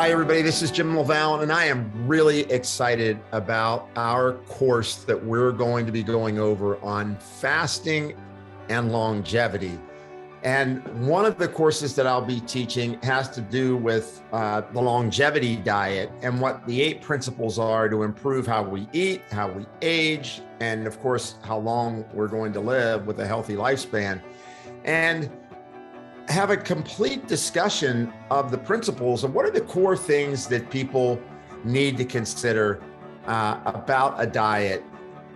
Hi, everybody. This is Jim LaValle, and I am really excited about our course that we're going to be going over on fasting and longevity. And one of the courses that I'll be teaching has to do with the longevity diet and what the 8 principles are to improve how we eat, how we age, and of course, how long we're going to live with a healthy lifespan. And have a complete discussion of the principles and what are the core things that people need to consider about a diet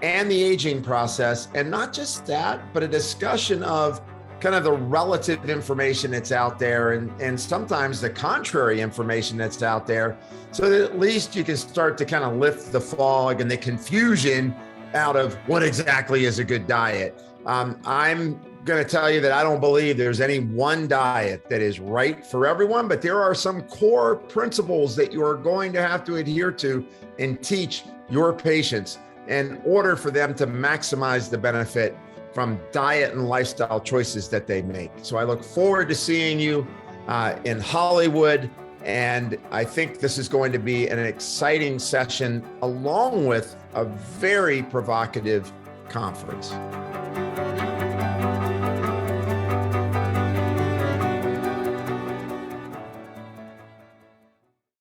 and the aging process. And not just that, but a discussion of kind of the relative information that's out there and sometimes the contrary information that's out there, so that at least you can start to kind of lift the fog and the confusion out of what exactly is a good diet. I'm going to tell you that I don't believe there's any one diet that is right for everyone, but there are some core principles that you are going to have to adhere to and teach your patients in order for them to maximize the benefit from diet and lifestyle choices that they make. So I look forward to seeing you in Hollywood. And I think this is going to be an exciting session along with a very provocative conference.